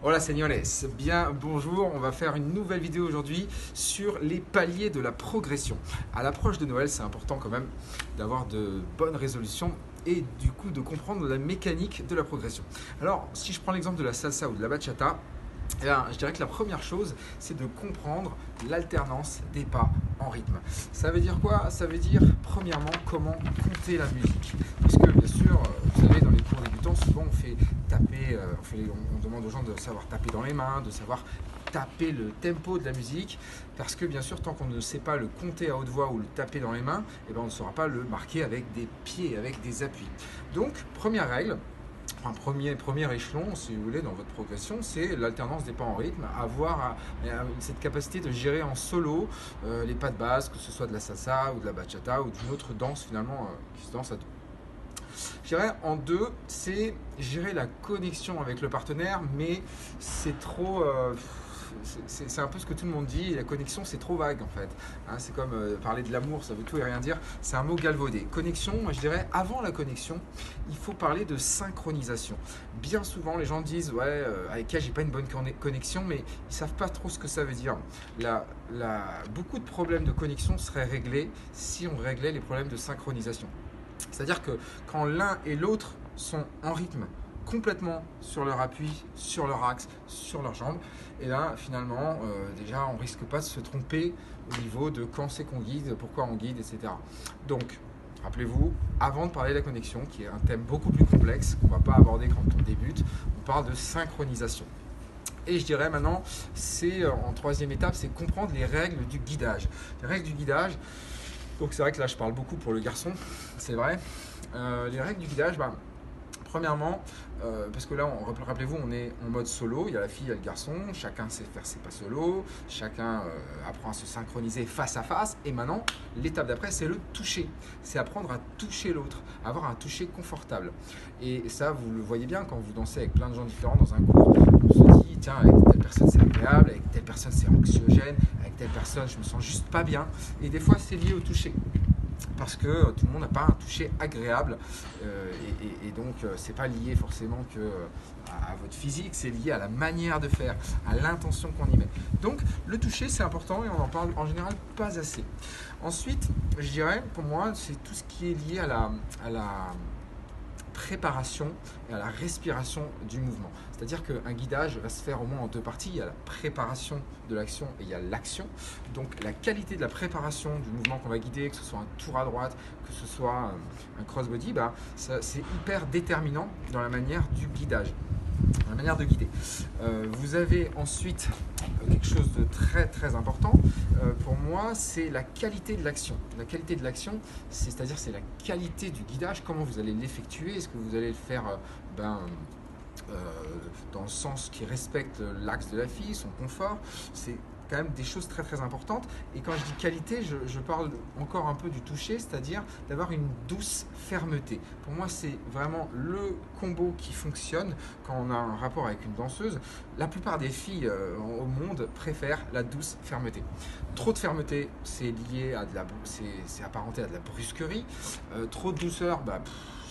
Hola señores, bien bonjour, on va faire une nouvelle vidéo aujourd'hui sur les paliers de la progression. À l'approche de Noël, c'est important quand même d'avoir de bonnes résolutions et du coup de comprendre la mécanique de la progression. Alors, si je prends l'exemple de la salsa ou de la bachata, eh bien, je dirais que la première chose, c'est de comprendre l'alternance des pas en rythme. Ça veut dire quoi? Ça veut dire, premièrement, comment compter la musique. Parce que, bien sûr, vous savez, dans les cours débutants, souvent on fait taper, on demande aux gens de savoir taper dans les mains, de savoir taper le tempo de la musique. Parce que, bien sûr, tant qu'on ne sait pas le compter à haute voix ou le taper dans les mains, eh bien, on ne saura pas le marquer avec des pieds, avec des appuis. Donc, première règle, premier échelon, si vous voulez, dans votre progression, c'est l'alternance des pas en rythme, avoir cette capacité de gérer en solo les pas de base, que ce soit de la salsa ou de la bachata ou d'une autre danse finalement qui se danse à deux. Je dirais en deux, c'est gérer la connexion avec le partenaire, mais c'est trop. C'est un peu ce que tout le monde dit, la connexion c'est trop vague en fait. Hein, c'est comme parler de l'amour, ça veut tout et rien dire, c'est un mot galvaudé. Connexion, moi je dirais avant la connexion, il faut parler de synchronisation. Bien souvent les gens disent ouais, avec elle j'ai pas une bonne connexion, mais ils savent pas trop ce que ça veut dire. Beaucoup de problèmes de connexion seraient réglés si on réglait les problèmes de synchronisation. C'est-à-dire que quand l'un et l'autre sont en rythme, complètement sur leur appui, sur leur axe, sur leurs jambes, et là finalement déjà on risque pas de se tromper au niveau de quand c'est qu'on guide, pourquoi on guide, etc. Donc rappelez-vous, avant de parler de la connexion, qui est un thème beaucoup plus complexe qu'on ne va pas aborder quand on débute, on parle de synchronisation. Et je dirais maintenant, c'est en troisième étape, c'est comprendre les règles du guidage. Les règles du guidage, donc c'est vrai que là je parle beaucoup pour le garçon, c'est vrai. Les règles du guidage, premièrement, parce que là, rappelez-vous, on est en mode solo, il y a la fille, il y a le garçon, chacun sait faire ses pas solo, chacun apprend à se synchroniser face à face, et maintenant, l'étape d'après, c'est le toucher. C'est apprendre à toucher l'autre, avoir un toucher confortable. Et ça, vous le voyez bien quand vous dansez avec plein de gens différents dans un cours, on se dit, tiens, avec telle personne c'est agréable, avec telle personne c'est anxiogène, avec telle personne je me sens juste pas bien, et des fois c'est lié au toucher. Parce que tout le monde n'a pas un toucher agréable et donc c'est pas lié forcément que à votre physique, c'est lié à la manière de faire, à l'intention qu'on y met. Donc le toucher c'est important et on en parle en général pas assez. Ensuite, je dirais pour moi c'est tout ce qui est lié à la préparation et à la respiration du mouvement. C'est-à-dire qu'un guidage va se faire au moins en deux parties. Il y a la préparation de l'action et il y a l'action. Donc la qualité de la préparation du mouvement qu'on va guider, que ce soit un tour à droite, que ce soit un crossbody, c'est hyper déterminant dans la manière du guidage. La manière de guider. Vous avez ensuite quelque chose de très très important pour moi, c'est la qualité de l'action. La qualité de l'action, c'est-à-dire c'est la qualité du guidage, comment vous allez l'effectuer, est-ce que vous allez le faire dans le sens qui respecte l'axe de la fille, son confort, c'est quand même des choses très très importantes. Et quand je dis qualité, je parle encore un peu du toucher, c'est-à-dire d'avoir une douce fermeté. Pour moi, c'est vraiment le combo qui fonctionne quand on a un rapport avec une danseuse. La plupart des filles au monde préfèrent la douce fermeté. Trop de fermeté, c'est lié à c'est apparenté à de la brusquerie. Trop de douceur,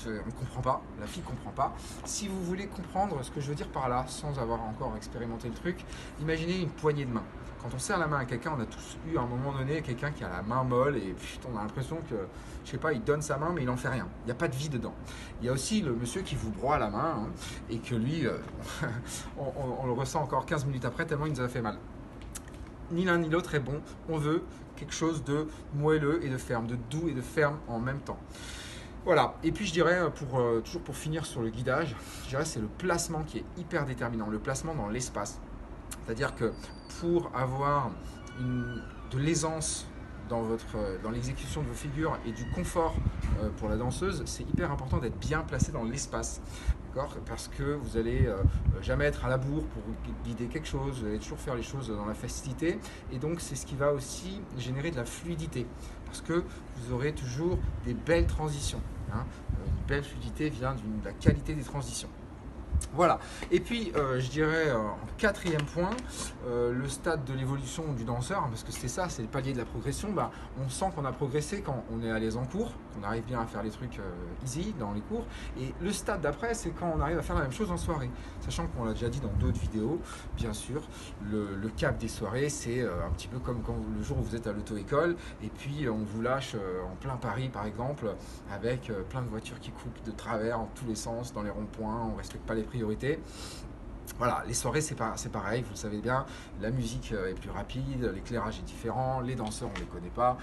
on ne comprend pas, la fille ne comprend pas. Si vous voulez comprendre ce que je veux dire par là, sans avoir encore expérimenté le truc, imaginez une poignée de main. Quand on serre la main à quelqu'un, on a tous eu à un moment donné quelqu'un qui a la main molle et on a l'impression que, je sais pas, il donne sa main mais il n'en fait rien. Il n'y a pas de vie dedans. Il y a aussi le monsieur qui vous broie la main et que lui, on le ressent encore 15 minutes après tellement il nous a fait mal. Ni l'un ni l'autre est bon. On veut quelque chose de moelleux et de ferme, de doux et de ferme en même temps. Voilà, et puis je dirais, toujours pour finir sur le guidage, je dirais c'est le placement qui est hyper déterminant, le placement dans l'espace. C'est-à-dire que pour avoir de l'aisance dans l'exécution de vos figures et du confort pour la danseuse, c'est hyper important d'être bien placé dans l'espace. Parce que vous n'allez jamais être à la bourre pour guider quelque chose, vous allez toujours faire les choses dans la facilité. Et donc c'est ce qui va aussi générer de la fluidité. Parce que vous aurez toujours des belles transitions. Une belle fluidité vient de la qualité des transitions. Voilà. Et puis, je dirais en quatrième point, le stade de l'évolution du danseur, hein, parce que c'est ça, c'est le palier de la progression. Bah, on sent qu'on a progressé quand on est à l'aise en cours, qu'on arrive bien à faire les trucs easy dans les cours. Et le stade d'après, c'est quand on arrive à faire la même chose en soirée. Sachant qu'on l'a déjà dit dans d'autres vidéos, bien sûr, le cap des soirées, c'est un petit peu comme quand le jour où vous êtes à l'auto-école, et puis on vous lâche en plein Paris, par exemple, avec plein de voitures qui coupent de travers en tous les sens, dans les ronds-points, on ne respecte pas les priorités. Voilà, les soirées c'est pareil, vous le savez bien, la musique est plus rapide, l'éclairage est différent, les danseurs on ne les connaît pas,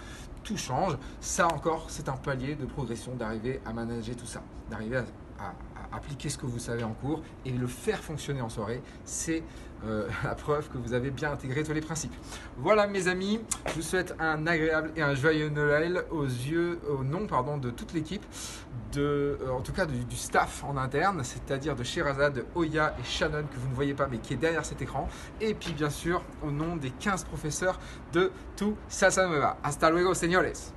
tout change. Ça encore, c'est un palier de progression d'arriver à manager tout ça, d'arriver à appliquer ce que vous savez en cours et le faire fonctionner en soirée. C'est la preuve que vous avez bien intégré tous les principes. Voilà mes amis, je vous souhaite un agréable et un joyeux Noël au nom de toute l'équipe, en tout cas du staff en interne, c'est-à-dire de Sherazade, de Oya et Shannon que vous ne voyez pas mais qui est derrière cet écran, et puis bien sûr au nom des 15 professeurs de tout Salsa Nueva. Hasta luego, señores.